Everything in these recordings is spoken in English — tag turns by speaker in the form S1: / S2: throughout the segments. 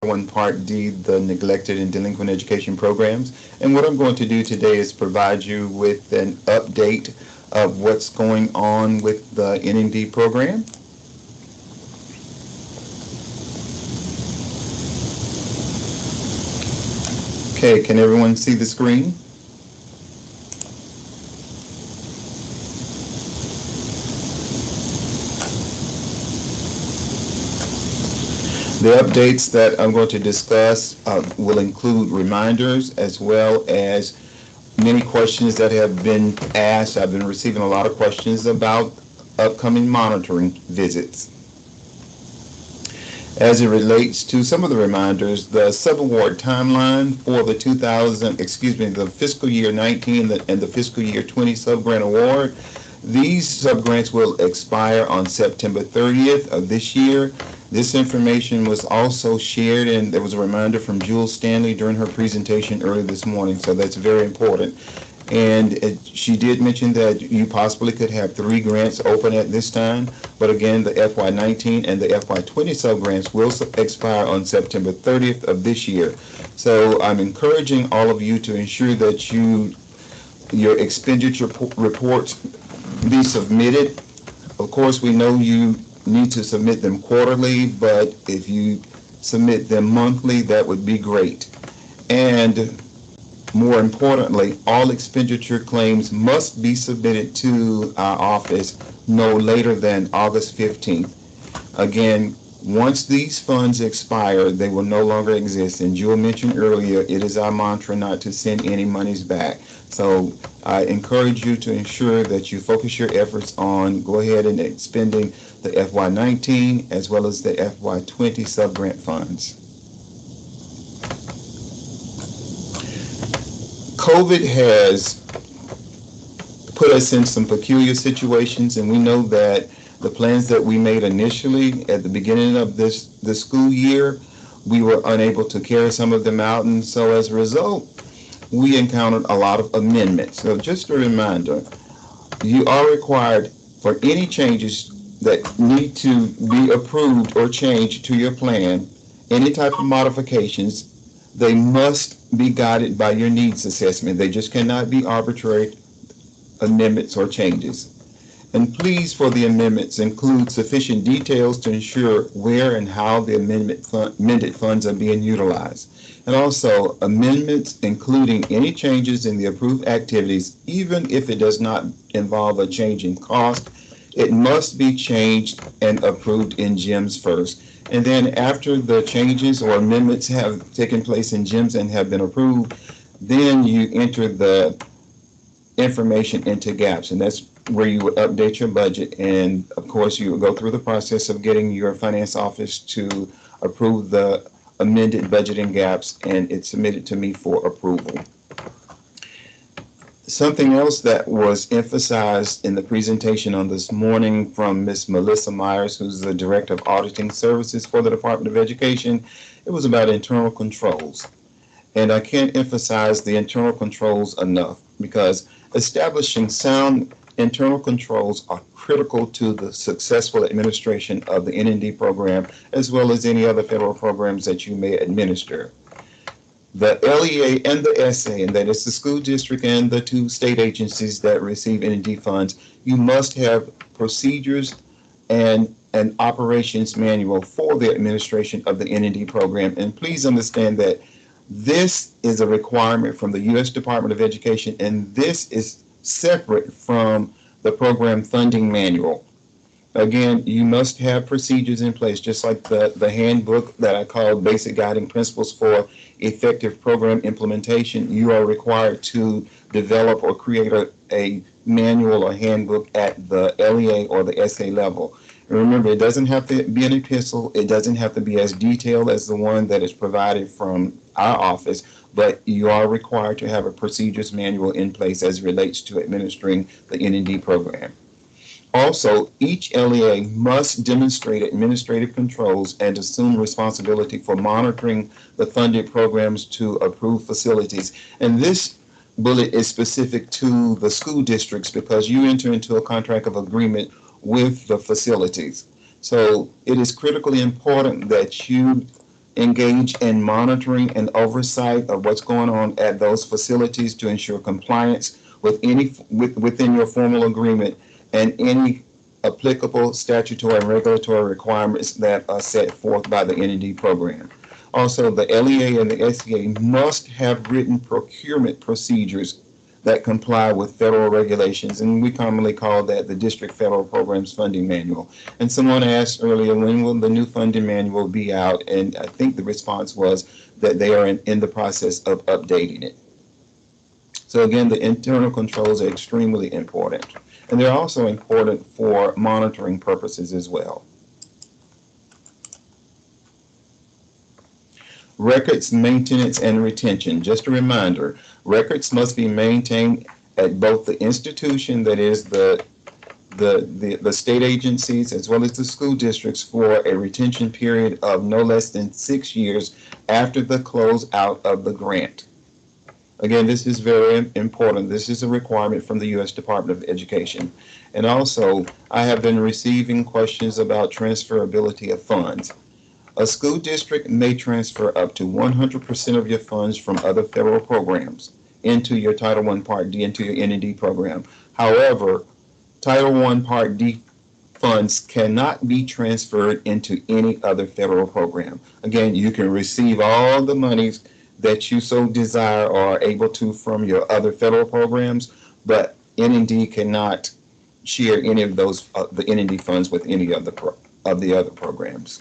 S1: 1 Part D, the neglected and delinquent education programs. And what I'm going to do today is provide you with an update of what's going on with the NND program. Okay, can everyone see the screen? The updates that I'm going to discuss will include reminders as well as many questions that have been asked. I've been receiving a lot of questions about upcoming monitoring visits. As it relates to some of the reminders, the subaward timeline for the the fiscal year 19 and the fiscal year 20 subgrant award. These subgrants will expire on September 30th of this year. This information was also shared, and there was a reminder from Jules Stanley during her presentation early this morning, so that's very important. And she did mention that you possibly could have 3 grants open at this time, but again, the FY19 and the FY20 subgrants will expire on September 30th of this year. So I'm encouraging all of you to ensure that your expenditure reports be submitted. Of course, we know you need to submit them quarterly, but if you submit them monthly, that would be great. And more importantly, all expenditure claims must be submitted to our office no later than August 15th. Again, once these funds expire, they will no longer exist. And Jewel mentioned earlier, it is our mantra not to send any monies back. So I encourage you to ensure that you focus your efforts on go ahead and expending the FY19 as well as the FY20 subgrant funds. COVID has put us in some peculiar situations, and we know that the plans that we made initially at the beginning of the school year, we were unable to carry some of them out, and so as a result, we encountered a lot of amendments. So just a reminder, you are required for any changes that need to be approved or changed to your plan, any type of modifications, they must be guided by your needs assessment. They just cannot be arbitrary amendments or changes. And please, for the amendments, include sufficient details to ensure where and how the amended funds are being utilized. And also, amendments including any changes in the approved activities, even if it does not involve a change in cost, it must be changed and approved in GEMS first. And then after the changes or amendments have taken place in GEMS and have been approved, then you enter the information into GAPS, and that's where you would update your budget. And of course, you would go through the process of getting your finance office to approve the amended budget in GAPS, and it's submitted to me for approval. Something else that was emphasized in the presentation on this morning from Ms. Melissa Myers, who's the Director of Auditing Services for the Department of Education, it was about internal controls. And I can't emphasize the internal controls enough, because establishing sound internal controls are critical to the successful administration of the NND program, as well as any other federal programs that you may administer. The LEA and the SA, and that is the school district and the 2 state agencies that receive NND funds, you must have procedures and an operations manual for the administration of the NND program. And please understand that this is a requirement from the U.S. Department of Education, and this is separate from the program funding manual. Again, you must have procedures in place, just like the handbook that I call Basic Guiding Principles for Effective Program Implementation. You are required to develop or create a manual or handbook at the LEA or the SA level. And remember, it doesn't have to be an epistle. It doesn't have to be as detailed as the one that is provided from our office, but you are required to have a procedures manual in place as it relates to administering the NND program. Also, each LEA must demonstrate administrative controls and assume responsibility for monitoring the funded programs to approved facilities. And this bullet is specific to the school districts because you enter into a contract of agreement with the facilities. So it is critically important that you engage in monitoring and oversight of what's going on at those facilities to ensure compliance with within your formal agreement and any applicable statutory and regulatory requirements that are set forth by the N&D program. Also, the LEA and the SEA must have written procurement procedures that comply with federal regulations, and we commonly call that the District Federal Programs Funding Manual. And someone asked earlier, when will the new funding manual be out? And I think the response was that they are in the process of updating it. So again, the internal controls are extremely important. And they're also important for monitoring purposes as well. Records maintenance and retention. Just a reminder, records must be maintained at both the institution, that is the state agencies, as well as the school districts, for a retention period of no less than 6 years after the closeout of the grant. Again, this is very important. This is a requirement from the U.S. Department of Education. And also, I have been receiving questions about transferability of funds. A school district may transfer up to 100% of your funds from other federal programs into your Title I Part D, into your N&D program. However, Title I Part D funds cannot be transferred into any other federal program. Again, you can receive all the monies that you so desire or are able to from your other federal programs, but N&D cannot share any of those the N&D funds with any of the other programs.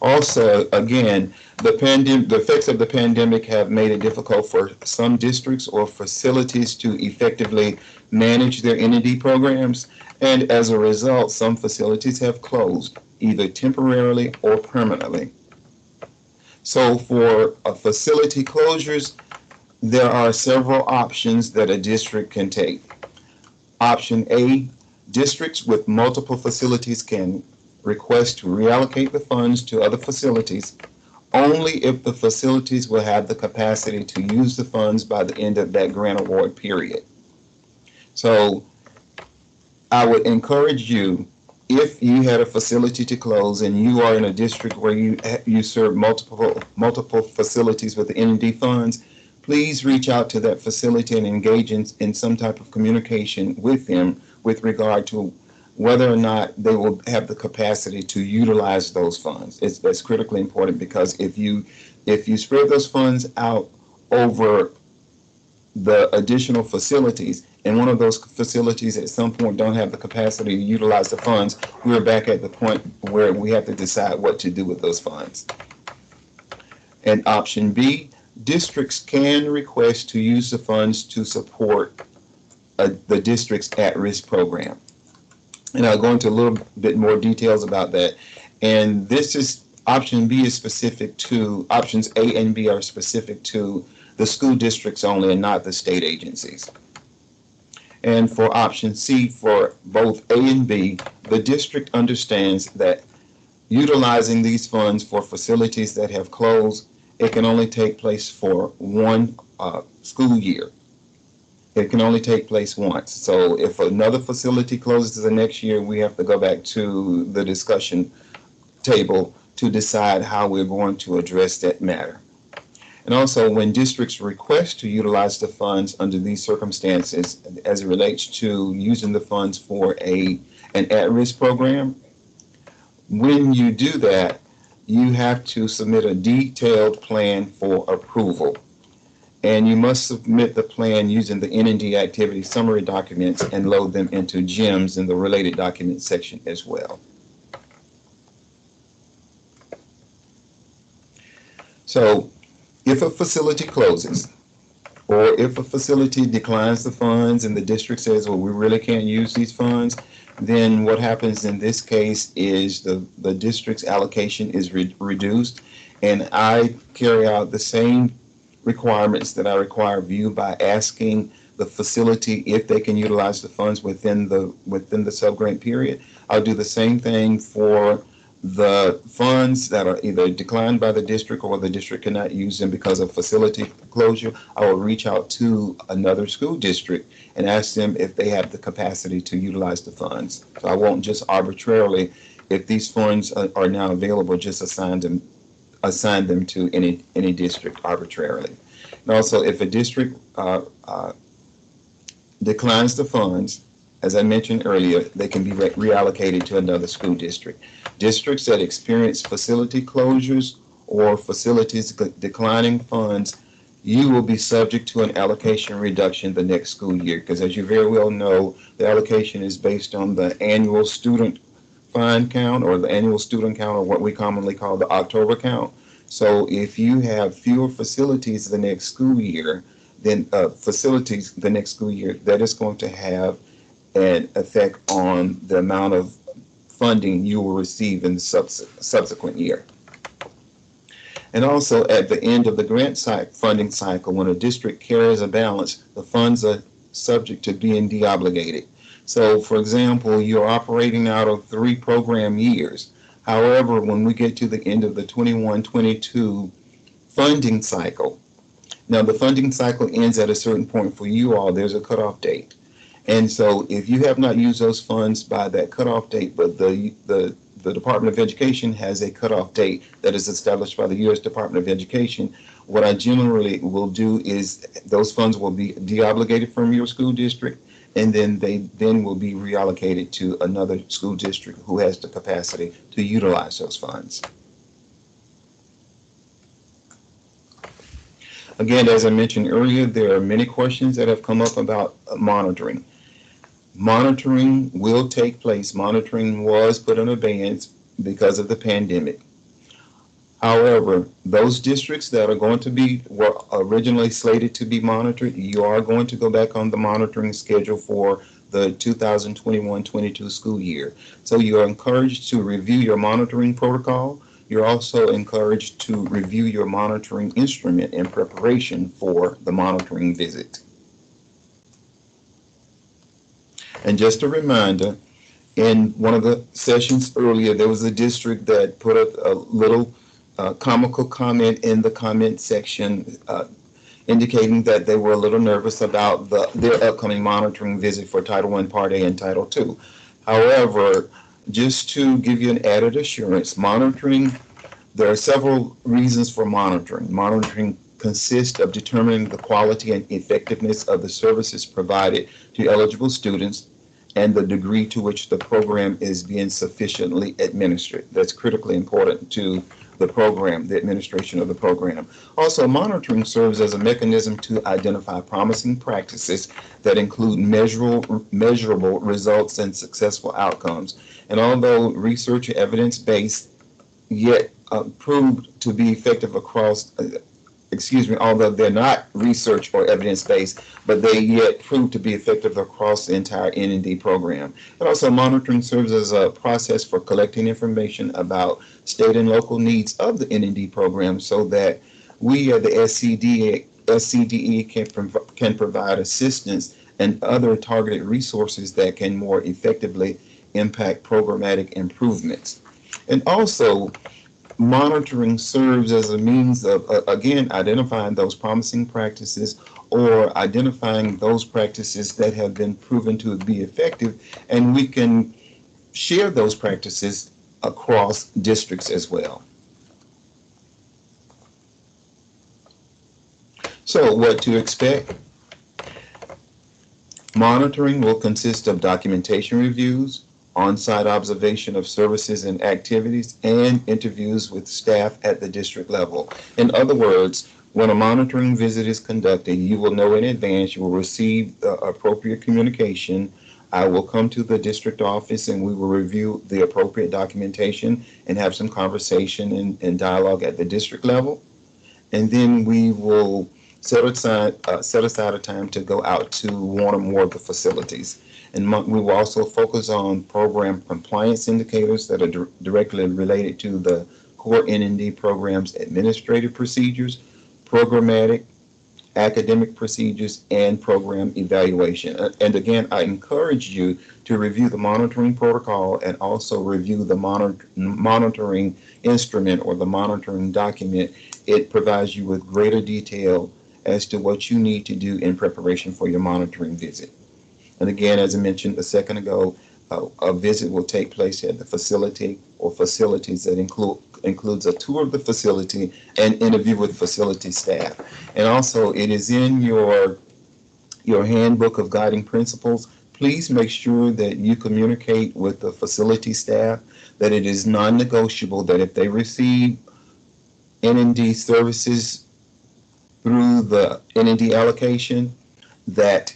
S1: Also, again, the effects of the pandemic have made it difficult for some districts or facilities to effectively manage their N&D programs, and as a result, some facilities have closed, either temporarily or permanently. So for facility closures, there are several options that a district can take. Option A, districts with multiple facilities can request to reallocate the funds to other facilities only if the facilities will have the capacity to use the funds by the end of that grant award period. So I would encourage you, if you had a facility to close and you are in a district where you serve multiple facilities with the N&D funds, please reach out to that facility and engage in some type of communication with them with regard to whether or not they will have the capacity to utilize those funds. That's critically important, because if you spread those funds out over the additional facilities, and one of those facilities at some point don't have the capacity to utilize the funds, we're back at the point where we have to decide what to do with those funds. And option B, districts can request to use the funds to support the district's at-risk program. And I'll go into a little bit more details about that. And this is, option B is specific to, options A and B are specific to the school districts only and not the state agencies. And for option C, for both A and B, the district understands that utilizing these funds for facilities that have closed, it can only take place for one school year. It can only take place once. So if another facility closes the next year, we have to go back to the discussion table to decide how we're going to address that matter. And also, when districts request to utilize the funds under these circumstances, as it relates to using the funds for an at-risk program, when you do that, you have to submit a detailed plan for approval. And you must submit the plan using the N&D activity summary documents and load them into GEMS in the related documents section as well. So if a facility closes, or if a facility declines the funds and the district says, well, we really can't use these funds, then what happens in this case is the district's allocation is reduced, and I carry out the same requirements that I require of you by asking the facility if they can utilize the funds within the sub-grant period. I'll do the same thing for the funds that are either declined by the district or the district cannot use them because of facility closure. I will reach out to another school district and ask them if they have the capacity to utilize the funds. So I won't just arbitrarily if these funds are now available, just assign them to any district arbitrarily. And also, if a district declines the funds, as I mentioned earlier, they can be reallocated to another school district. Districts that experience facility closures or facilities declining funds, you will be subject to an allocation reduction the next school year, because as you very well know, the allocation is based on the annual student fund count, or the annual student count, or what we commonly call the October count. So if you have fewer facilities the next school year, then facilities the next school year, that is going to have an effect on the amount of funding you will receive in the subsequent year. And also, at the end of the grant funding cycle, when a district carries a balance, the funds are subject to being deobligated. So, for example, you're operating out of 3 program years. However, when we get to the end of the 21-22 funding cycle, now the funding cycle ends at a certain point for you all. There's a cutoff date. And so if you have not used those funds by that cutoff date, but the Department of Education has a cutoff date that is established by the U.S. Department of Education, what I generally will do is those funds will be deobligated from your school district, and then they will be reallocated to another school district who has the capacity to utilize those funds. Again, as I mentioned earlier, there are many questions that have come up about monitoring. Monitoring will take place. Monitoring was put in abeyance because of the pandemic. However, those districts that are going to were originally slated to be monitored, you are going to go back on the monitoring schedule for the 2021-22 school year. So you are encouraged to review your monitoring protocol. You're also encouraged to review your monitoring instrument in preparation for the monitoring visit. And just a reminder, in one of the sessions earlier, there was a district that put a little comical comment in the comment section indicating that they were a little nervous about their upcoming monitoring visit for Title I Part A and Title II. However, just to give you an added assurance, monitoring, there are several reasons for monitoring. Monitoring consists of determining the quality and effectiveness of the services provided to eligible students and the degree to which the program is being sufficiently administered. That's critically important to the program, the administration of the program. Also, monitoring serves as a mechanism to identify promising practices that include measurable results and successful outcomes. And although research evidence-based yet proved to be effective across although they're not research or evidence-based, but they yet prove to be effective across the entire N&D program. And also, monitoring serves as a process for collecting information about state and local needs of the N&D program so that we at the SCDE can provide assistance and other targeted resources that can more effectively impact programmatic improvements. And also, monitoring serves as a means of, again, identifying those promising practices or identifying those practices that have been proven to be effective, and we can share those practices across districts as well. So, what to expect? Monitoring will consist of documentation reviews, on-site observation of services and activities, and interviews with staff at the district level. In other words, when a monitoring visit is conducted, you will know in advance, you will receive appropriate communication. I will come to the district office and we will review the appropriate documentation and have some conversation and dialogue at the district level. And then we will set aside a time to go out to one or more of the facilities. And we will also focus on program compliance indicators that are directly related to the core N&D program's administrative procedures, programmatic, academic procedures, and program evaluation. And again, I encourage you to review the monitoring protocol and also review the monitoring instrument or the monitoring document. It provides you with greater detail as to what you need to do in preparation for your monitoring visit. And again, as I mentioned a second ago, a visit will take place at the facility or facilities that includes a tour of the facility and interview with facility staff. And also, it is in your handbook of guiding principles. Please make sure that you communicate with the facility staff that it is non-negotiable that if they receive N&D services through the N&D allocation, that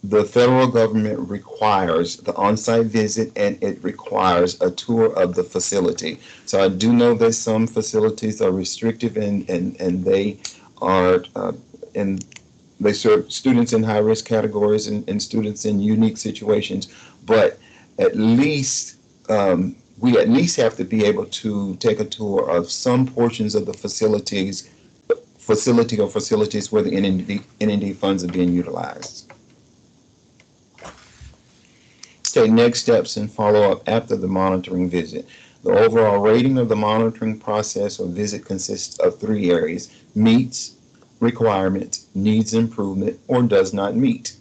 S1: the federal government requires the on-site visit and it requires a tour of the facility. So I do know that some facilities are restrictive and they are and they serve students in high-risk categories and students in unique situations, but at least we at least have to be able to take a tour of some portions of the facility or facilities where the N&D funds are being utilized. Okay, next steps and follow-up after the monitoring visit. The overall rating of the monitoring process or visit consists of 3 areas: meets requirements, needs improvement, or does not meet.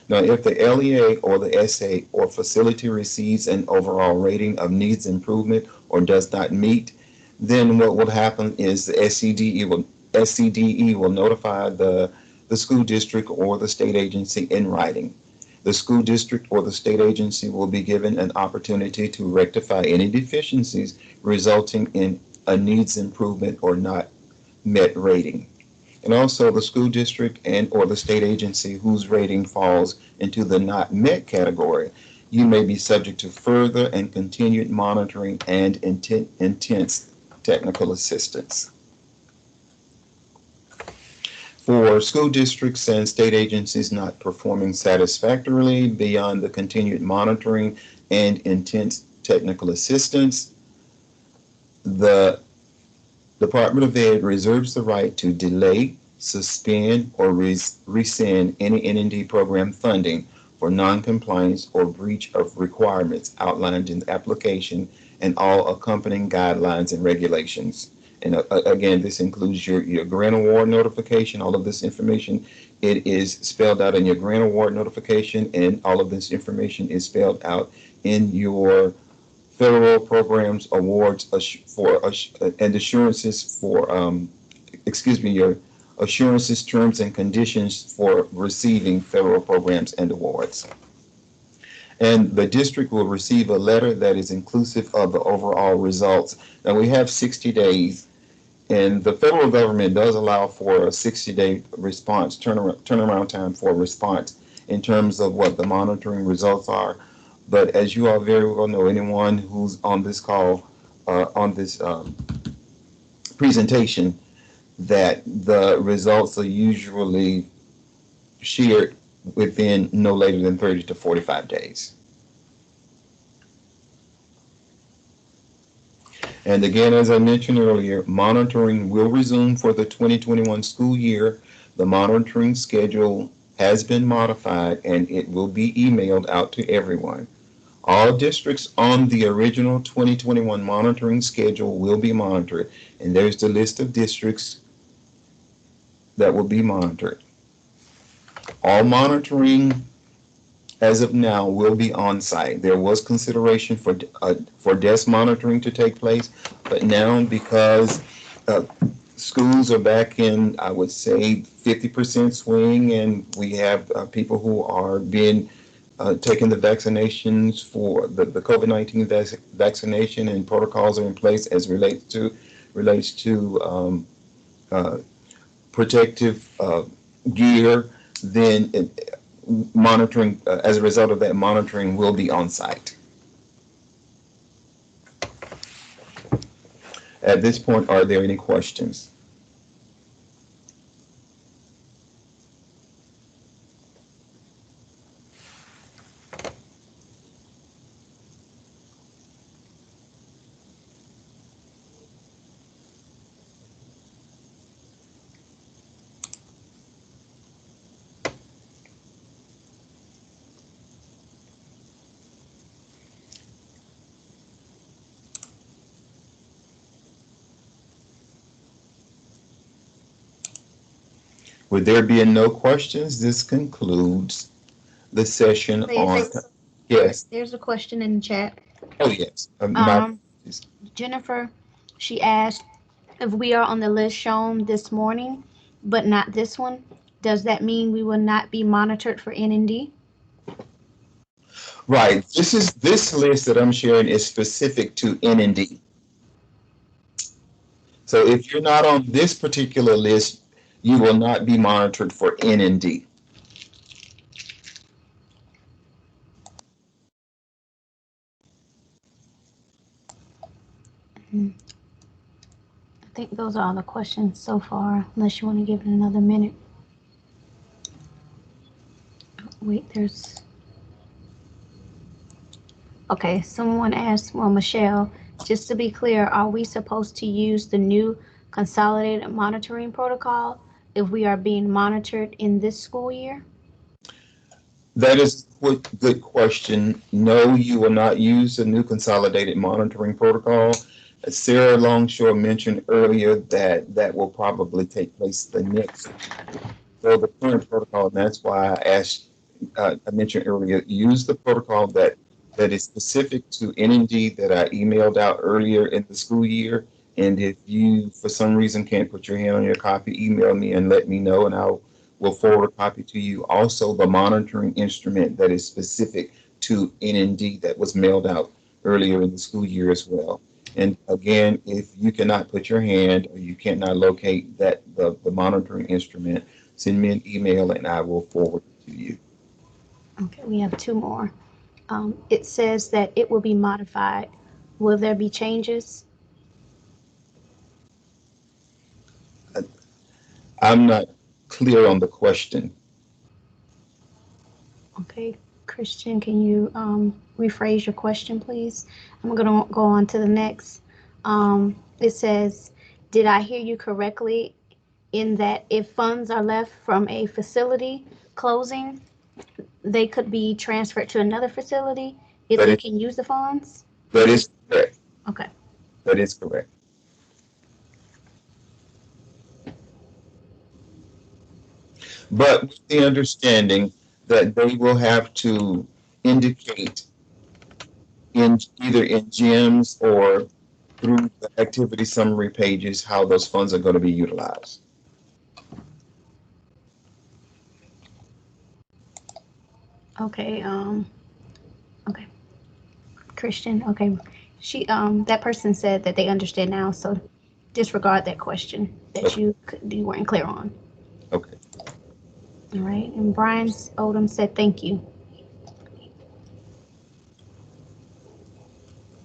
S1: Now, if the LEA or the SA or facility receives an overall rating of needs improvement or does not meet, then what will happen is the SCDE will notify the school district or the state agency in writing. The school district or the state agency will be given an opportunity to rectify any deficiencies resulting in a needs improvement or not met rating. And also the school district and or the state agency whose rating falls into the not met category, you may be subject to further and continued monitoring and intense technical assistance. For school districts and state agencies not performing satisfactorily beyond the continued monitoring and intense technical assistance, the Department of Ed reserves the right to delay, suspend, or rescind any N&D program funding for noncompliance or breach of requirements outlined in the application and all accompanying guidelines and regulations. And again, this includes your grant award notification. All of this information, it is spelled out in your grant award notification, and all of this information is spelled out in your federal programs awards and assurances for your assurances, terms, and conditions for receiving federal programs and awards. And the district will receive a letter that is inclusive of the overall results. Now, we have 60 days, and the federal government does allow for a 60-day response, turnaround time for a response in terms of what the monitoring results are. But as you all very well know, anyone who's on this call, on this presentation, that the results are usually shared within no later than 30 to 45 days. And again, as I mentioned earlier, monitoring will resume for the 2021 school year. The monitoring schedule has been modified and it will be emailed out to everyone. All districts on the original 2021 monitoring schedule will be monitored, and there's the list of districts that will be monitored. All monitoring as of now will be on site. There was consideration for desk monitoring to take place, but now because schools are back in, I would say, 50% swing, and we have people who are being taking the vaccinations for the COVID-19 vaccination, and protocols are in place as relates to protective gear, then monitoring, as a result of that, monitoring will be on site. At this point, are there any questions? With there being no questions, this concludes the session on. Yes.
S2: There's a question in the chat.
S1: Oh, yes. My
S2: Um, Jennifer, she asked if we are on the list shown this morning, but not this one. Does that mean we will not be monitored for NND?
S1: right. This list that I'm sharing is specific to NND. So if you're not on this particular list, you will not be monitored for NND.
S2: I think those are all the questions so far, unless you want to give it another minute. Wait, there's. Okay, someone asked, well, Michelle, just to be clear, are we supposed to use the new consolidated monitoring protocol if we are being monitored in this school year?
S1: That is a good question. No, you will not use the new consolidated monitoring protocol. Sarah Longshore mentioned earlier that that will probably take place the next. So the current protocol, and that's why I mentioned earlier, use the protocol that is specific to NND that I emailed out earlier in the school year. And if you, for some reason, can't put your hand on your copy, email me and let me know, and I will forward a copy to you. Also, the monitoring instrument that is specific to NND that was mailed out earlier in the school year as well. And again, if you cannot put your hand or you cannot locate the monitoring instrument, send me an email and I will forward it to you.
S2: Okay, we have two more. It says that it will be modified. Will there be changes?
S1: I'm not clear on the question.
S2: Okay, Christian, can you rephrase your question, please? I'm going to go on to the next. It says, did I hear you correctly in that if funds are left from a facility closing, they could be transferred to another facility if
S1: That
S2: they
S1: is
S2: can use the funds?
S1: that is correct.
S2: Okay.
S1: That is correct. But with the understanding that they will have to indicate in either in GEMS or through the activity summary pages how those funds are going to be utilized.
S2: Okay. Okay. Christian. Okay. That person said that they understand now, so disregard that question that
S1: Okay.
S2: you weren't clear on.
S1: Okay.
S2: All right. And Brian Odom said thank you.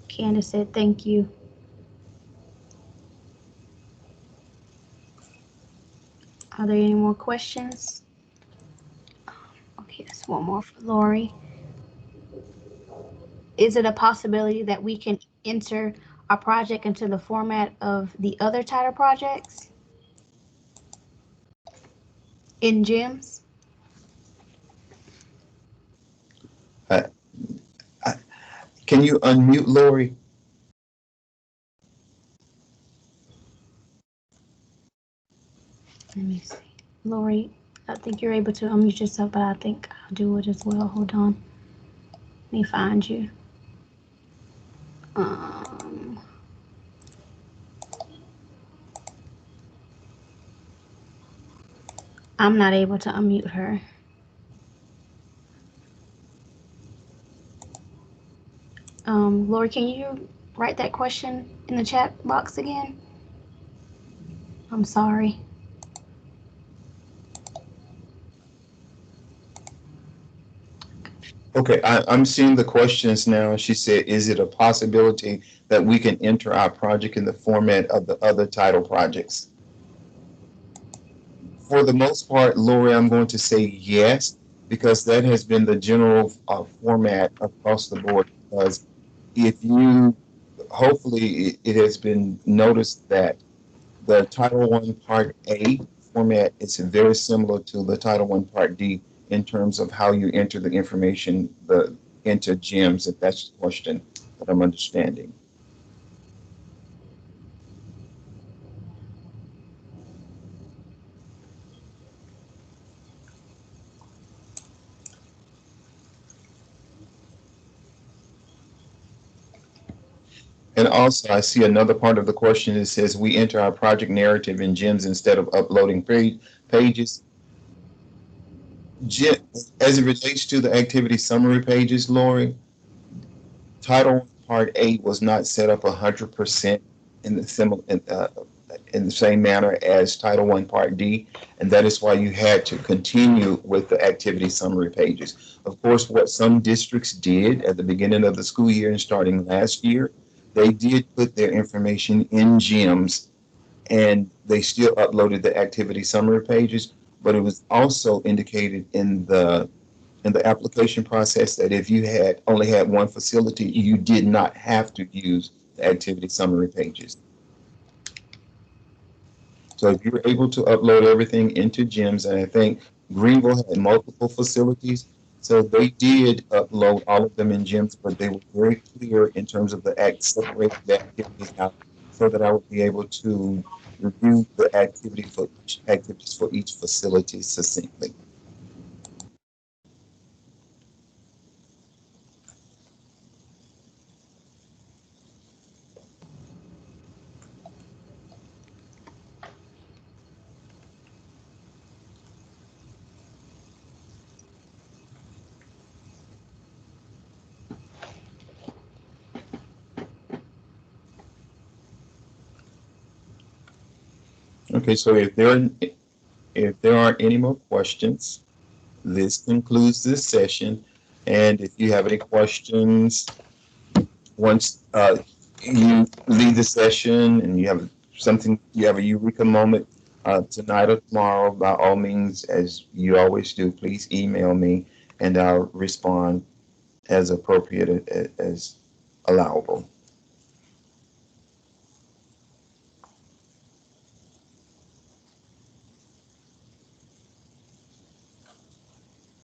S2: Candace said thank you. Are there any more questions? Okay, there's one more for Lori. Is it a possibility that we can enter our project into the format of the other title projects in GEMS?
S1: I, I, can you unmute Lori?
S2: Let me see. Lori, I think you're able to unmute yourself, but I think I'll do it as well. Hold on. Let me find you. Um, I'm not able to unmute her. Lori, can you write that question in the chat box again? I'm sorry.
S1: Okay, I'm seeing the questions now. She said, is it a possibility that we can enter our project in the format of the other title projects? For the most part, Lori, I'm going to say yes, because that has been the general format across the board. Because if you, hopefully, it has been noticed that the Title One Part A format is very similar to the Title One Part D in terms of how you enter the information into GEMS, if that's the question that I'm understanding. And also, I see another part of the question that says we enter our project narrative in GEMS instead of uploading pages. As it relates to the activity summary pages, Lori, Title Part 8 was not set up 100% in the in the same manner as Title I Part D, and that is why you had to continue with the activity summary pages. Of course, what some districts did at the beginning of the school year and starting last year, they did put their information in GEMS and they still uploaded the activity summary pages, but it was also indicated in the application process that if you had only had one facility, you did not have to use the activity summary pages. So if you were able to upload everything into GEMS, and I think Greenville had multiple facilities, so they did upload all of them in GEMS, but they were very clear in terms of the separating the activities out so that I would be able to review the activities for each facility succinctly. Okay, so if there aren't any more questions, this concludes this session. And if you have any questions, once you leave the session and you have something, you have a eureka moment tonight or tomorrow, by all means, as you always do, please email me and I'll respond as appropriate as allowable.